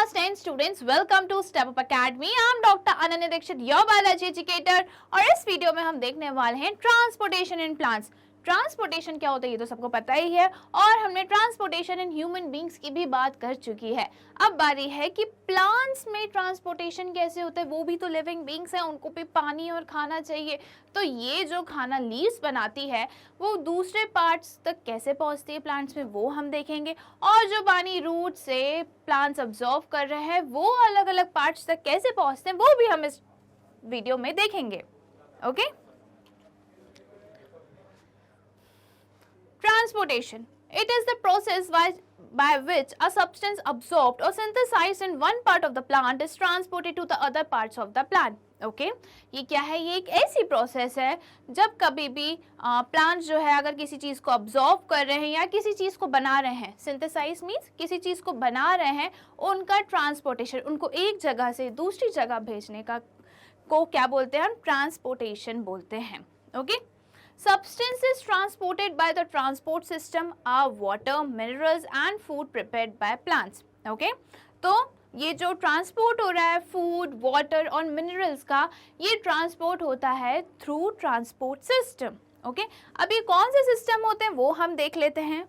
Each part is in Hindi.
class 10 students, welcome to Step Up Academy. I'm Dr. Ananya Dixit, your biology educator. और इस वीडियो में हम देखने वाले हैं ट्रांसपोर्टेशन इन प्लांट्स। ट्रांसपोर्टेशन क्या होता है ये तो सबको पता ही है, और हमने ट्रांसपोर्टेशन इन ह्यूमन बींग्स की भी बात कर चुकी है। अब बारी है कि प्लांट्स में ट्रांसपोर्टेशन कैसे होता है। वो भी तो लिविंग बींग्स हैं, उनको भी पानी और खाना चाहिए। तो ये जो खाना लीव्स बनाती है वो दूसरे पार्ट्स तक कैसे पहुंचती है प्लांट्स में, वो हम देखेंगे। और जो पानी रूट से प्लांट्स अब्जॉर्व कर रहे हैं वो अलग अलग पार्ट्स तक कैसे पहुंचते हैं वो भी हम इस वीडियो में देखेंगे। Okay, transportation. It is the process by which a substance absorbed or synthesized in one part of the plant is transported to the other parts of the plant. Okay ये क्या है? ये एक ऐसी प्रोसेस है जब कभी भी प्लांट जो है अगर किसी चीज़ को अब्जॉर्व कर रहे हैं या किसी चीज़ को बना रहे हैं, सिंथेसाइज मीन्स किसी चीज़ को बना रहे हैं, उनका ट्रांसपोर्टेशन, उनको एक जगह से दूसरी जगह भेजने का को क्या बोलते हैं? हम ट्रांसपोर्टेशन बोलते हैं। Okay, Substances transported by the transport system are water, minerals and food prepared by plants. Okay? तो ये जो ट्रांसपोर्ट हो रहा है फूड, वाटर और मिनरल्स का, ये ट्रांसपोर्ट होता है थ्रू ट्रांसपोर्ट सिस्टम। ओके, अब ये कौन से सिस्टम होते हैं वो हम देख लेते हैं।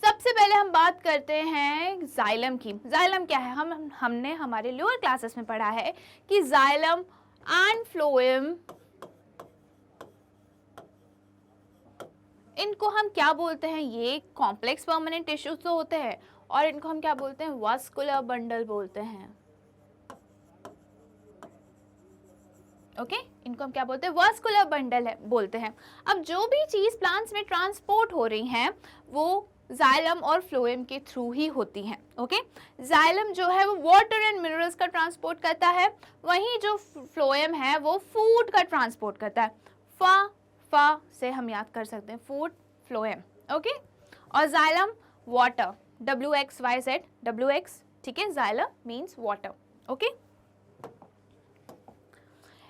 सबसे पहले हम बात करते हैं जाइलम की। जाइलम क्या है? हमने हमारे लोअर क्लासेस में पढ़ा है कि जाइलम एंड फ्लोएम, इनको हम क्या बोलते हैं? ये कॉम्प्लेक्स परमानेंट टिश्यूज तो होते हैं और इनको हम क्या बोलते हैं? वास्कुलर बंडल बोलते हैं। ओके, इनको हम क्या बोलते हैं? वास्कुलर बंडल है बोलते हैं। अब जो भी चीज प्लांट्स में ट्रांसपोर्ट हो रही हैं वो जाइलम और फ्लोएम के थ्रू ही होती हैं। ओके, जाइलम जो है वो वाटर एंड मिनरल्स का ट्रांसपोर्ट करता है, वहीं जो फ्लोएम है वो फूड का ट्रांसपोर्ट करता है। फा से हम याद कर सकते हैं, फूड, फ्लोएम। ओके, और जाइलम वाटर, WXYZ, WX, ठीक है, xylem means water. Okay,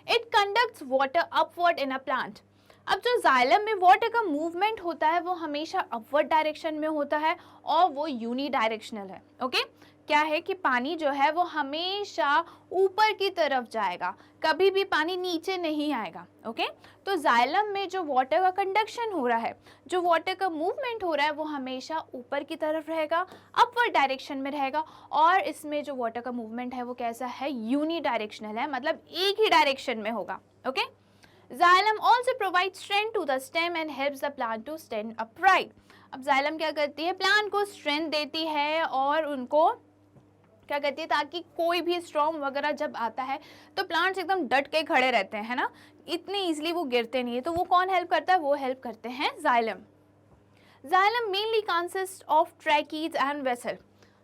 it conducts water upward in a plant. अब जो जाइलम में वाटर का मूवमेंट होता है वो हमेशा अपवर्ड डायरेक्शन में होता है और वो यूनी डायरेक्शनल है। ओके, क्या है कि पानी जो है वो हमेशा ऊपर की तरफ जाएगा, कभी भी पानी नीचे नहीं आएगा। ओके, तो जाइलम में जो वाटर का कंडक्शन हो रहा है, जो वाटर का मूवमेंट हो रहा है वो हमेशा ऊपर की तरफ रहेगा, अपवर्ड डायरेक्शन में रहेगा। और इसमें जो वाटर का मूवमेंट है वो कैसा है? यूनी डायरेक्शनल है, मतलब एक ही डायरेक्शन में होगा। Okay, Xylem also provides strength to the stem and helps the plant to stand upright. अब जाइलम क्या करती है? प्लांट को स्ट्रेंथ देती है और उनको क्या करती है ताकि कोई भी स्टॉर्म वगैरह जब आता है तो प्लांट्स एकदम डट के खड़े रहते हैं, है ना, इतनी इजीली वो गिरते नहीं है। तो वो कौन हेल्प करता है? वो हेल्प करते हैं xylem. Xylem mainly consist of tracheids and vessel.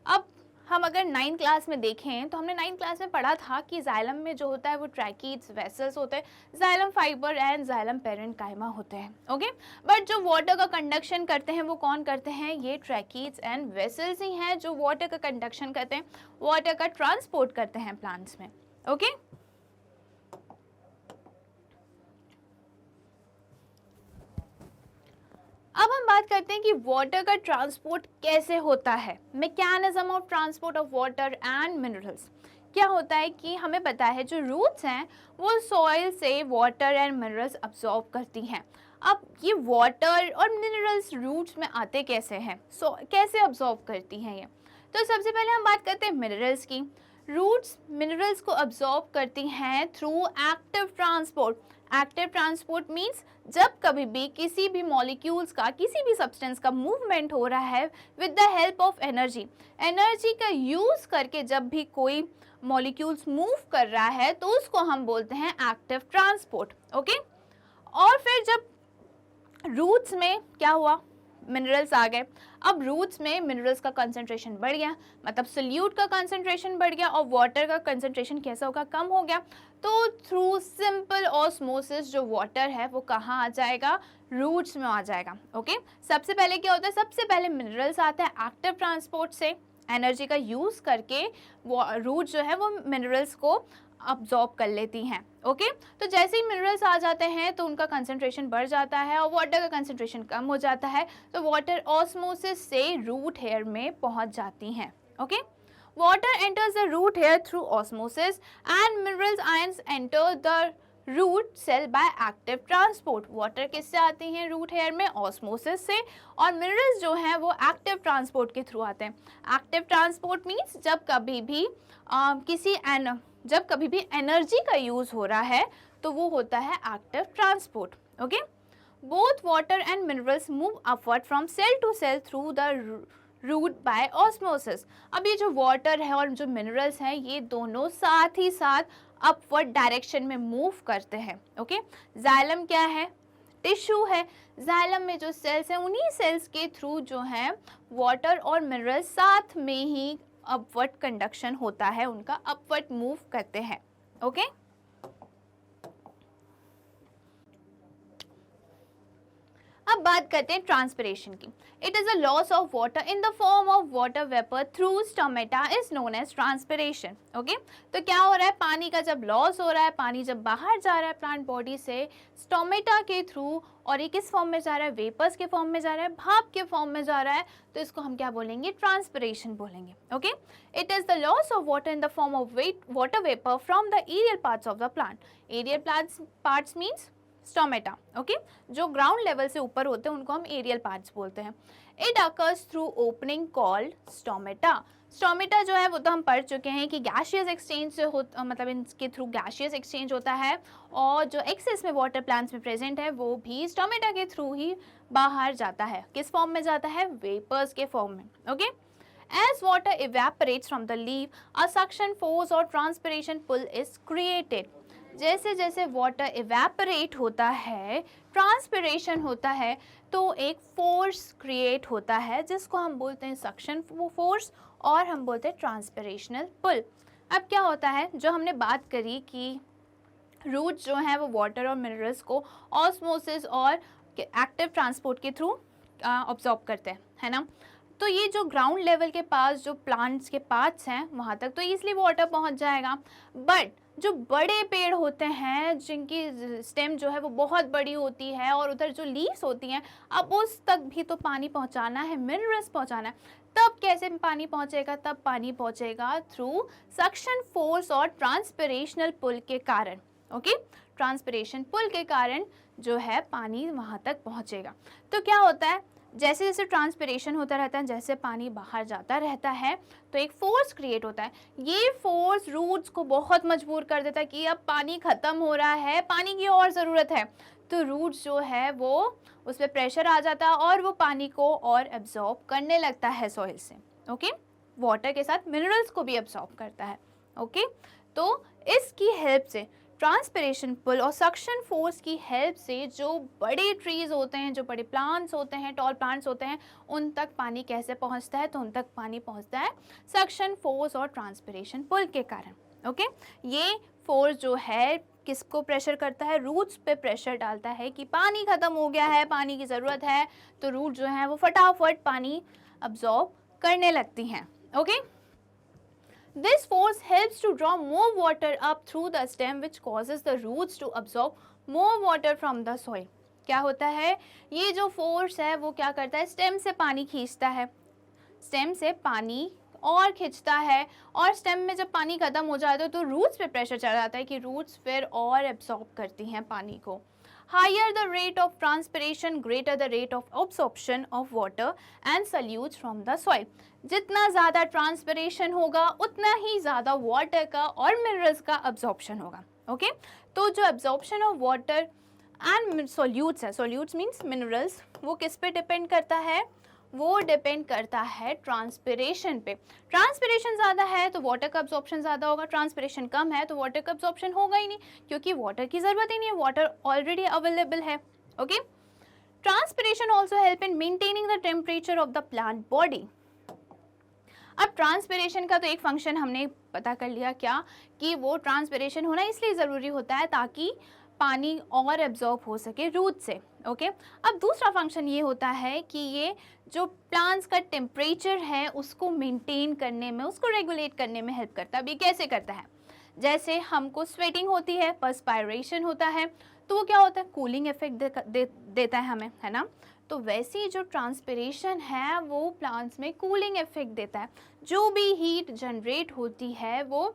अब हम अगर 9th क्लास में देखें तो हमने 9th क्लास में पढ़ा था कि जाइलम में जो होता है वो ट्रैकीज, वेसल्स होते हैं, xylem fibre and xylem parenchyma होते हैं। ओके, बट जो वाटर का कंडक्शन करते हैं वो कौन करते हैं? ये ट्रैकीज एंड वेसल्स ही हैं जो वाटर का कंडक्शन करते हैं, वाटर का ट्रांसपोर्ट करते हैं प्लांट्स में। ओके, अब हम बात करते हैं कि वाटर का ट्रांसपोर्ट कैसे होता है। Mechanism of transport of water and minerals. क्या होता है कि हमें पता है जो रूट्स हैं वो सॉइल से वाटर एंड मिनरल्स अब्सॉर्ब करती हैं। अब ये वाटर और मिनरल्स रूट्स में आते कैसे हैं, कैसे अब्सॉर्ब करती हैं ये? तो सबसे पहले हम बात करते हैं मिनरल्स की। रूट्स मिनरल्स को अब्सॉर्ब करती हैं through active transport. Active transport means जब कभी भी किसी भी मॉलिक्यूल्स का, किसी भी सब्सटेंस का मूवमेंट हो रहा है with the help of energy, energy का यूज करके जब भी कोई मॉलिक्यूल्स मूव कर रहा है तो उसको हम बोलते हैं एक्टिव ट्रांसपोर्ट। ओके, और फिर जब रूट्स में क्या हुआ? मिनरल्स आ गए। अब रूट्स में मिनरल्स का कंसंट्रेशन बढ़ गया, मतलब सोल्यूट का कंसंट्रेशन बढ़ गया और वाटर का कंसंट्रेशन कैसा होगा? कम हो गया। तो थ्रू सिंपल ऑस्मोसिस जो वाटर है वो कहाँ आ जाएगा? रूट्स में आ जाएगा। ओके, सबसे पहले क्या होता है? सबसे पहले मिनरल्स आते हैं एक्टिव ट्रांसपोर्ट से, एनर्जी का यूज़ करके वो रूट जो है वो मिनरल्स को अब्जॉर्ब कर लेती हैं। ओके, तो जैसे ही मिनरल्स आ जाते हैं तो उनका कंसंट्रेशन बढ़ जाता है और वाटर का कंसंट्रेशन कम हो जाता है, तो वाटर ऑस्मोसिस से रूट हेयर में पहुंच जाती हैं। Okay, water enters the root hair through osmosis and minerals ions enter the root cell by active transport. Water किससे आती हैं रूट हेयर में? ऑस्मोसिस से, और मिनरल्स जो हैं वो एक्टिव ट्रांसपोर्ट के थ्रू आते हैं। एक्टिव ट्रांसपोर्ट मीन्स जब कभी भी एनर्जी का यूज हो रहा है तो वो होता है active transport. Okay, both water and minerals move upward from cell to cell through the root by osmosis. अब ये जो वाटर है और जो मिनरल्स हैं ये दोनों साथ ही साथ अपवर्ड डायरेक्शन में मूव करते हैं। ओके, जाइलम क्या है? टिश्यू है। जाइलम में जो सेल्स हैं उन्हीं सेल्स के थ्रू जो है वाटर और मिनरल्स साथ में ही अपवर्ड कंडक्शन होता है, उनका अपवर्ड मूव करते हैं। ओके, अब बात करते हैं ट्रांसपिरेशन की। It is a loss of water in the form of water vapour through stomata is known as transpiration. Okay, तो क्या हो रहा है? पानी का जब लॉस हो रहा है, पानी जब बाहर जा रहा है प्लांट बॉडी से स्टोमेटा के थ्रू, और ये किस फॉर्म में जा रहा है? वेपर्स के फॉर्म में जा रहा है, भाप के फॉर्म में जा रहा है, तो इसको हम क्या बोलेंगे? ट्रांसपिरेशन बोलेंगे। Okay, it is the loss of water in the form of water vapour from the aerial parts of the plant. Aerial parts means stomata. Okay, जो ग्राउंड लेवल से ऊपर होते हैं उनको हम एरियल पार्ट्स बोलते हैं। It occurs through opening called stomata. Stomata जो है वो तो हम पढ़ चुके हैं कि गैशियस एक्सचेंज से मतलब इनके थ्रू गैशियस एक्सचेंज होता है, और जो एक्सेस में वाटर प्लांट्स में प्रेजेंट है वो भी स्टोमेटा के थ्रू ही बाहर जाता है। किस फॉर्म में जाता है? वेपर्स के फॉर्म में। Okay, as water evaporates from the leaf, a suction force or transpiration pull is created। जैसे जैसे वाटर इवेपोरेट होता है, ट्रांसपिरेशन होता है, तो एक फोर्स क्रिएट होता है जिसको हम बोलते हैं सक्शन फोर्स, और हम बोलते हैं ट्रांसपिरेशनल पुल। अब क्या होता है, जो हमने बात करी कि रूट जो है वो वाटर और मिनरल्स को ऑस्मोसिस और एक्टिव ट्रांसपोर्ट के थ्रू ऑब्जॉर्ब करते हैं, है ना? तो ये जो ग्राउंड लेवल के पास जो प्लांट्स के पार्ट्स हैं वहाँ तक तो ईजिली वाटर पहुँच जाएगा, बट जो बड़े पेड़ होते हैं जिनकी स्टेम जो है वो बहुत बड़ी होती है और उधर जो लीव्स होती हैं, अब उस तक भी तो पानी पहुँचाना है, मिनरल्स पहुँचाना है। तब कैसे पानी पहुँचेगा? तब पानी पहुँचेगा थ्रू सक्शन फोर्स और ट्रांसपिरेशनल पुल के कारण। ओके, ट्रांसपिरेशन पुल के कारण जो है पानी वहाँ तक पहुँचेगा। तो क्या होता है, जैसे जैसे ट्रांसपिरेशन होता रहता है, जैसे पानी बाहर जाता रहता है, तो एक फोर्स क्रिएट होता है। ये फोर्स रूट्स को बहुत मजबूर कर देता है कि अब पानी ख़त्म हो रहा है, पानी की और ज़रूरत है, तो रूट्स जो है वो उस पर प्रेशर आ जाता है और वो पानी को और एब्जॉर्ब करने लगता है सॉइल से। ओके, वाटर के साथ मिनरल्स को भी एब्जॉर्ब करता है। ओके, तो इसकी हेल्प से ट्रांसपिरेशन पुल और सक्शन फोर्स की हेल्प से जो बड़े ट्रीज होते हैं, जो बड़े प्लांट्स होते हैं, टॉल प्लांट्स होते हैं, उन तक पानी कैसे पहुंचता है? तो उन तक पानी पहुंचता है सक्शन फोर्स और ट्रांसपिरेशन पुल के कारण। ओके, ये फोर्स जो है किसको प्रेशर करता है? रूट्स पे प्रेशर डालता है कि पानी ख़त्म हो गया है, पानी की ज़रूरत है, तो रूट जो है वो फटाफट पानी अब्जॉर्ब करने लगती हैं। Okay, this force helps to draw more water up through the stem which causes the roots to absorb more water from the soil। क्या होता है? ये जो फोर्स है वो क्या करता है? स्टेम से पानी खींचता है, स्टेम से पानी और खींचता है, और स्टेम में जब पानी ख़त्म हो जाता है तो रूट्स पे प्रेशर चढ़ जाता है कि रूट्स फिर और एब्सॉर्ब करती हैं पानी को। Higher the rate of transpiration, greater the rate of absorption of water and solutes from the soil। जितना ज़्यादा ट्रांसपिरेशन होगा उतना ही ज़्यादा वाटर का और मिनरल्स का अब्जॉर्प्शन होगा। ओके, तो जो absorption of water and solutes है, सॉल्यूट्स मीन्स मिनरल्स, वो किस पे डिपेंड करता है? वो डिपेंड करता है ट्रांसपिरेशन पे। ट्रांसपिरेशन ज़्यादा है तो वाटर का अब्जॉर्प्शन ज़्यादा होगा, ट्रांसपिरेशन कम है तो वाटर का अब्जॉर्प्शन होगा ही नहीं, क्योंकि वाटर की ज़रूरत ही नहीं है, वाटर ऑलरेडी अवेलेबल है। Okay, transpiration also help in maintaining the temperature of the plant body. अब ट्रांसपिरेशन का तो एक फंक्शन हमने पता कर लिया, क्या कि वो ट्रांसपिरेशन होना इसलिए ज़रूरी होता है ताकि पानी और एब्जॉर्ब हो सके रूट से। ओके, अब दूसरा फंक्शन ये होता है कि ये जो प्लांट्स का टेम्परेचर है उसको मेंटेन करने में, उसको रेगुलेट करने में हेल्प करता है। अब ये कैसे करता है? जैसे हमको स्वेटिंग होती है, पर्सपायरेशन होता है, तो वो क्या होता है, कूलिंग इफेक्ट देता है हमें, है ना। तो वैसे ही जो ट्रांसपिरेशन है वो प्लांट्स में कूलिंग इफेक्ट देता है। जो भी हीट जनरेट होती है वो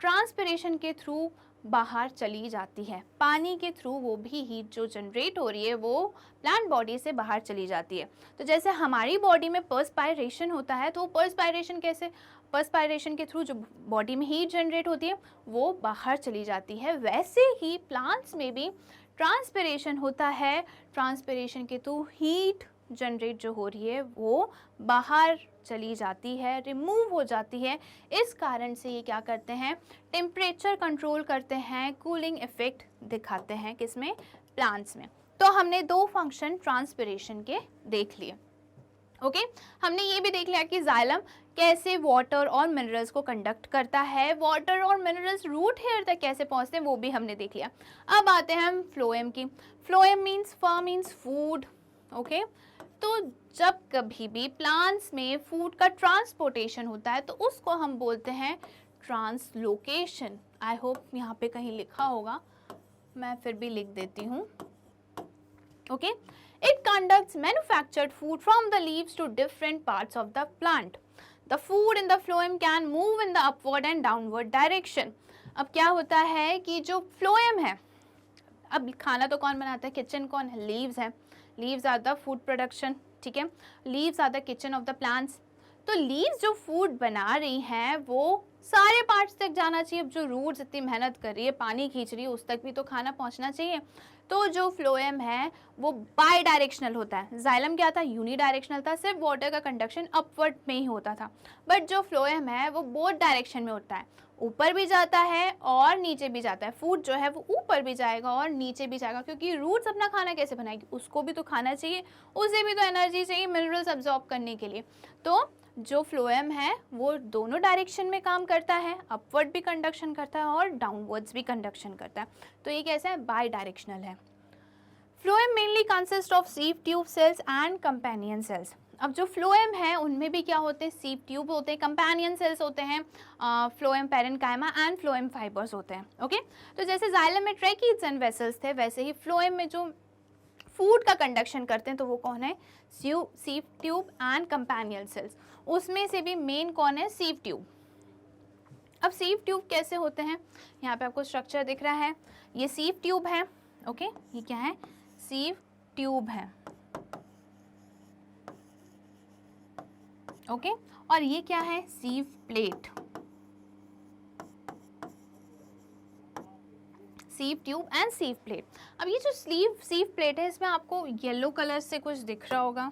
ट्रांसपिरेशन के थ्रू बाहर चली जाती है, पानी के थ्रू वो भी हीट जो जनरेट हो रही है वो प्लांट बॉडी से बाहर चली जाती है। तो जैसे हमारी बॉडी में पर्सपायरेशन होता है, तो पर्सपायरेशन कैसे, पर्सपायरेशन के थ्रू जो बॉडी में हीट जनरेट होती है वो बाहर चली जाती है, वैसे ही प्लांट्स में भी ट्रांसपिरेशन होता है। ट्रांसपिरेशन के थ्रू हीट जनरेट जो हो रही है वो बाहर चली जाती है, रिमूव हो जाती है। इस कारण से ये क्या करते हैं, टेम्परेचर कंट्रोल करते हैं, कूलिंग इफेक्ट दिखाते हैं, किसमें, प्लांट्स में। तो हमने दो फंक्शन ट्रांसपिरेशन के देख लिए। ओके, हमने ये भी देख लिया कि जाइलम कैसे वाटर और मिनरल्स को कंडक्ट करता है, वाटर और मिनरल्स रूट हेयर तक कैसे पहुंचते हैं वो भी हमने देख लिया। अब आते हैं हम फ्लोएम की। Phloem means means food. Okay, तो जब कभी भी प्लांट्स में फूड का ट्रांसपोर्टेशन होता है तो उसको हम बोलते हैं ट्रांसलोकेशन। आई होप यहाँ पे कहीं लिखा होगा, मैं फिर भी लिख देती हूँ। Okay, it conducts manufactured food from the leaves to different parts of the plant. The food in the phloem can move in the upward and downward direction. अब क्या होता है कि जो फ्लोएम है, अब खाना तो कौन बनाता है, किचन कौन है, लीव्स है। Leaves are the food production, ठीक है, leaves are the kitchen of the plants. तो लीव्स जो फूड बना रही हैं वो सारे पार्ट्स तक जाना चाहिए। अब जो रूट्स इतनी मेहनत कर रही है, पानी खींच रही है, उस तक भी तो खाना पहुंचना चाहिए। तो जो फ्लोएम है वो बाई डायरेक्शनल होता है। जाइलम क्या था, यूनी डायरेक्शनल था, सिर्फ वाटर का कंडक्शन अपवर्ड में ही होता था। बट जो फ्लोएम है वो बोथ डायरेक्शन में होता है, ऊपर भी जाता है और नीचे भी जाता है। फूड जो है वो ऊपर भी जाएगा और नीचे भी जाएगा, क्योंकि रूट्स अपना खाना कैसे बनाएगी, उसको भी तो खाना चाहिए, उसे भी तो एनर्जी चाहिए मिनरल्स अब्जॉर्ब करने के लिए। तो जो फ्लोएम है वो दोनों डायरेक्शन में काम करता है, अपवर्ड भी कंडक्शन करता है और डाउनवर्ड्स भी कंडक्शन करता है। तो ये कैसा है, बाई डायरेक्शनल है। Phloem mainly consist of सीव tube sales and companion cells. अब जो फ्लोएम है उनमें भी क्या होते हैं, सीव ट्यूब होते हैं, कंपेनियन सेल्स होते हैं, phloem parenchyma and phloem fibres होते हैं। ओके, तो जैसे जाइलम में ट्रैकीड्स एंड वेसल्स थे, वैसे ही फ्लोएम में जो फूड का कंडक्शन करते हैं तो वो कौन है, सीव ट्यूब एंड कंपेनियन सेल्स। उसमें से भी मेन कौन है, सीव ट्यूब। अब सीव ट्यूब कैसे होते हैं, यहाँ पे आपको स्ट्रक्चर दिख रहा है, ये सीव ट्यूब है। ओके, ये क्या है, सीव ट्यूब है। ओके, और ये क्या है, sieve plate. Sieve tube and sieve plate. अब ये जो सीव प्लेट है इसमें आपको येलो कलर से कुछ दिख रहा होगा,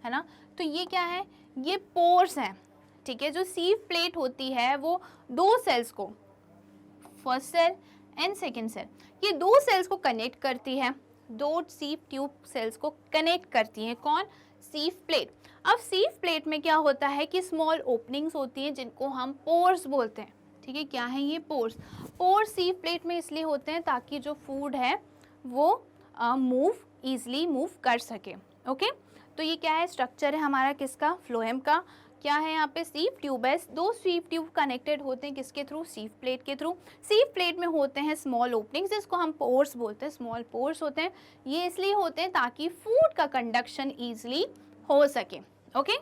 है ना। तो ये क्या है, ये पोर्स हैं, ठीक है। जो सीव प्लेट होती है वो दो सेल्स को, first cell and second cell, ये दो सेल्स को कनेक्ट करती है, दो सीव ट्यूब सेल्स को कनेक्ट करती है, कौन, सीव प्लेट। अब सीव प्लेट में क्या होता है कि स्मॉल ओपनिंग्स होती हैं जिनको हम पोर्स बोलते हैं, ठीक है। क्या है ये, पोर्स। पोर्स सीव प्लेट में इसलिए होते हैं ताकि जो फूड है वो ईजिली मूव कर सके। ओके, तो ये क्या है, स्ट्रक्चर है हमारा किसका, फ्लोएम का। क्या है यहाँ पे, सीव ट्यूब है, दो सीव ट्यूब कनेक्टेड होते हैं किसके थ्रू, सीव प्लेट के थ्रू। सीव प्लेट में होते हैं स्मॉल ओपनिंग्स जिसको हम पोर्स बोलते हैं, स्मॉल पोर्स होते हैं। ये इसलिए होते हैं ताकि फूड का कंडक्शन ईजिली हो सके। ओके,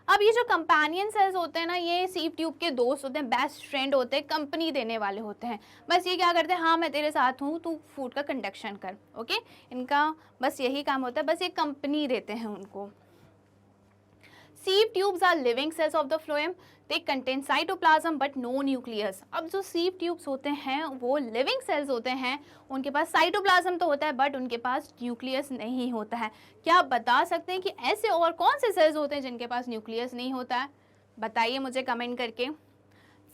अब ये जो कंपेनियन सेल्स होते हैं ना, ये सीव ट्यूब के दोस्त होते हैं, बेस्ट फ्रेंड होते हैं, कंपनी देने वाले होते हैं। बस ये क्या करते हैं, हाँ मैं तेरे साथ हूँ, तू फूड का कंडक्शन कर। ओके, इनका बस यही काम होता है, बस ये कंपनी देते हैं उनको। Sieve tubes are living cells of the phloem. They contain cytoplasm but no nucleus. अब जो sieve tubes होते हैं वो living cells होते हैं, उनके पास cytoplasm तो होता है बट उनके पास nucleus नहीं होता है। क्या आप बता सकते हैं कि ऐसे और कौन से cells होते हैं जिनके पास nucleus नहीं होता है? बताइए मुझे कमेंट करके।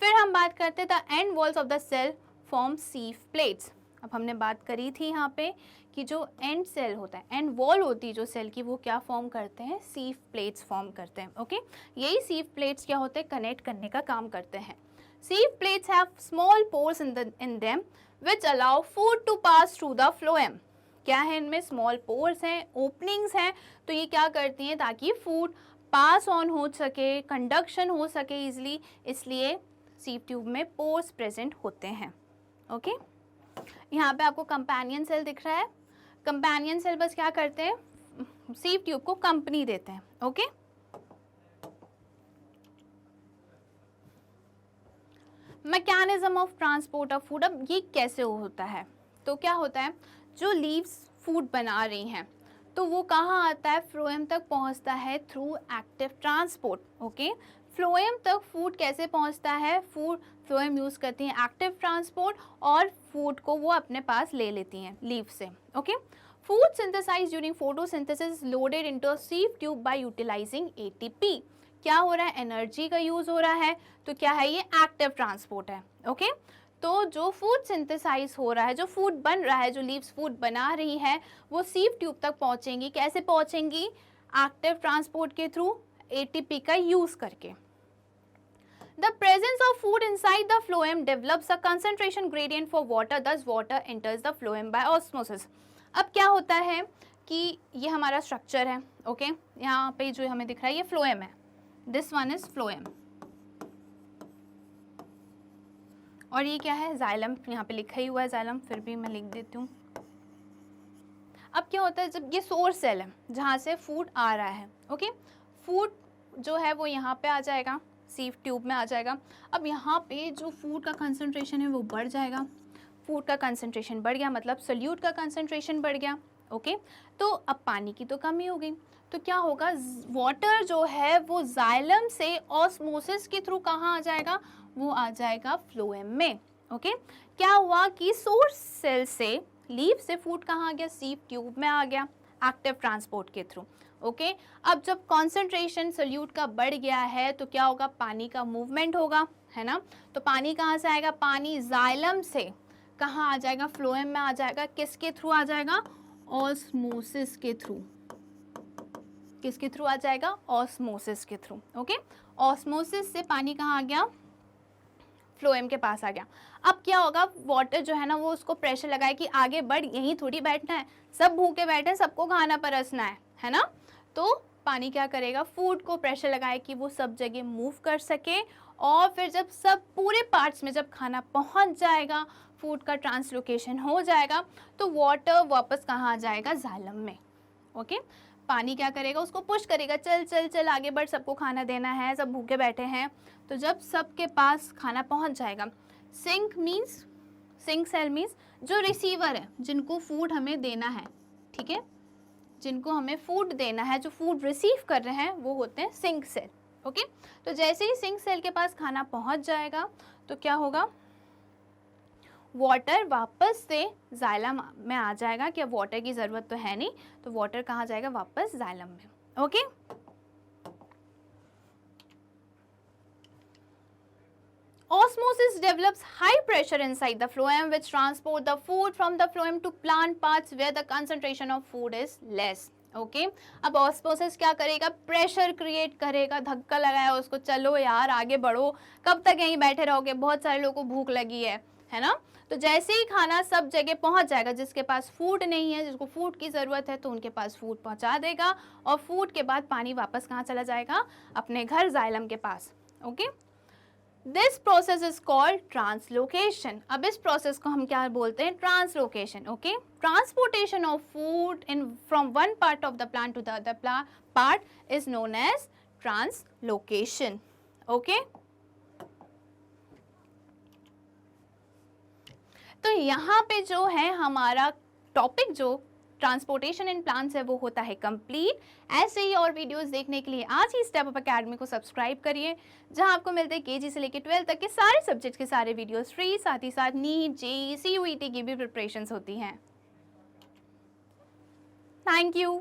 फिर हम बात करते हैं the end walls of the cell form sieve plates. अब हमने बात करी थी यहाँ पे कि जो एंड सेल होता है, एंड वॉल होती है जो सेल की, वो क्या फॉर्म करते हैं, सीव प्लेट्स फॉर्म करते हैं। ओके, यही सीव प्लेट्स क्या होते हैं, कनेक्ट करने का काम करते हैं। Sieve plates have small pores in them which allow food to pass through the phloem. क्या है, इनमें स्मॉल पोर्स हैं, ओपनिंग्स हैं, तो ये क्या करती हैं ताकि फूड पास ऑन हो सके, कंडक्शन हो सके इजिली, इसलिए सीव ट्यूब में पोर्स प्रेजेंट होते हैं। ओके, यहाँ पे आपको कंपेनियन सेल दिख रहा है। कंपेनियन सेल बस क्या करते हैं, सीव ट्यूब को कंपनी देते हैं। Okay, mechanism of transport of food, अब ये कैसे होता है, तो क्या होता है, जो लीव्स फूड बना रही हैं तो वो कहाँ आता है, फ्लोएम तक पहुँचता है through active transport. Okay, phloem तक फूड कैसे पहुँचता है, फूड फ्लोएम यूज़ करती हैं एक्टिव ट्रांसपोर्ट और फूड को वो अपने पास ले लेती हैं लीव से। Okay, food synthesise during photosynthesis loaded into a sieve tube by utilising ATP. क्या हो रहा है, एनर्जी का यूज़ हो रहा है, तो क्या है ये एक्टिव ट्रांसपोर्ट है। ओके, तो जो फूड सिंथेसाइज हो रहा है, जो फूड बन रहा है, जो लीव्स फूड बना रही है, वो सीव ट्यूब तक पहुंचेंगी। कैसे पहुंचेंगी, एक्टिव ट्रांसपोर्ट के थ्रू, एटीपी का यूज करके। The presence of food inside the phloem develops a concentration gradient for water, thus water enters the phloem by osmosis। अब क्या होता है कि ये हमारा स्ट्रक्चर है। ओके, यहाँ पे जो हमें दिख रहा है ये फ्लोएम है, दिस वन इज फ्लोएम, और ये क्या है, जाइलम, यहाँ पे लिखा ही हुआ है जाइलम, फिर भी मैं लिख देती हूँ। अब क्या होता है, जब ये सोर्स सेल है जहाँ से फूड आ रहा है, ओके, फूड जो है वो यहाँ पे आ जाएगा, सीव ट्यूब में आ जाएगा। अब यहाँ पे जो फूड का कंसंट्रेशन है वो बढ़ जाएगा, फूड का कंसंट्रेशन बढ़ गया मतलब सोल्यूट का कंसंट्रेशन बढ़ गया। ओके, तो अब पानी की तो कमी हो गई, तो क्या होगा, वाटर जो है वो जाइलम से ऑस्मोसिस के थ्रू कहाँ आ जाएगा, वो आ जाएगा फ्लोएम में। ओके, क्या हुआ कि सोर्स सेल से लीव से फूड कहाँ आ गया, सीव ट्यूब में आ गया एक्टिव ट्रांसपोर्ट के थ्रू। ओके, अब जब कॉन्सेंट्रेशन सोल्यूट का बढ़ गया है तो क्या होगा, पानी का मूवमेंट होगा, है ना। तो पानी कहाँ से आएगा, पानी जाइलम से कहाँ आ जाएगा, फ्लोएम में आ जाएगा। किसके थ्रू आ जाएगा, ऑस्मोसिस के थ्रू। किसके थ्रू आ जाएगा, ऑस्मोसिस के थ्रू। ओके, ऑस्मोसिस से पानी कहाँ आ गया, फ्लोएम के पास आ गया। अब क्या होगा, वाटर जो है ना वो उसको प्रेशर लगाए कि आगे बढ़, यहीं थोड़ी बैठना है, सब भूखे बैठे, सबको खाना परसना है ना। तो पानी क्या करेगा, फूड को प्रेशर लगाए कि वो सब जगह मूव कर सके, और फिर जब सब पूरे पार्ट्स में जब खाना पहुंच जाएगा, फूड का ट्रांसलोकेशन हो जाएगा, तो वाटर वापस कहाँ आ जाएगा, जाइलम में। ओके, पानी क्या करेगा, उसको पुश करेगा, चल चल चल आगे बढ़, सबको खाना देना है, सब भूखे बैठे हैं। तो जब सबके पास खाना पहुंच जाएगा, sink means, sink cell means जो रिसीवर है, जिनको फूड हमें देना है, ठीक है, जिनको हमें फूड देना है, जो फूड रिसीव कर रहे हैं वो होते हैं सिंक सेल। ओके, तो जैसे ही सिंक सेल के पास खाना पहुंच जाएगा तो क्या होगा, वाटर वापस से जाइलम में आ जाएगा, कि अब वाटर की ज़रूरत तो है नहीं, तो वाटर कहाँ जाएगा, वापस जाइलम में। Okay, osmosis develops high pressure inside the phloem which transport the food from the phloem to plant parts where the concentration of food is less। Okay, अब ऑस्मोसिस क्या करेगा, प्रेशर क्रिएट करेगा, धक्का लगाया उसको, चलो यार आगे बढ़ो, कब तक यहीं बैठे रहोगे, बहुत सारे लोगों को भूख लगी है ना। तो जैसे ही खाना सब जगह पहुंच जाएगा, जिसके पास फूड नहीं है, जिसको फूड की ज़रूरत है, तो उनके पास फूड पहुंचा देगा, और फूड के बाद पानी वापस कहाँ चला जाएगा, अपने घर जाइलम के पास। Okay, this process is called translocation. अब इस प्रोसेस को हम क्या बोलते हैं, translocation. Okay, transportation of food in from one part of the plant to the other part is known as translocation. Okay, तो यहाँ पे जो है हमारा टॉपिक जो ट्रांसपोर्टेशन इन प्लांट्स है वो होता है कंप्लीट। ऐसे ही और वीडियोस देखने के लिए आज ही स्टेप अप एकेडमी को सब्सक्राइब करिए, जहां आपको मिलते हैं केजी से लेकर 12 तक के सारे सब्जेक्ट के सारे वीडियोस फ्री, साथ ही साथ नीट, जेईई, सीयूईटी की भी प्रिपरेशंस होती हैं। Thank you.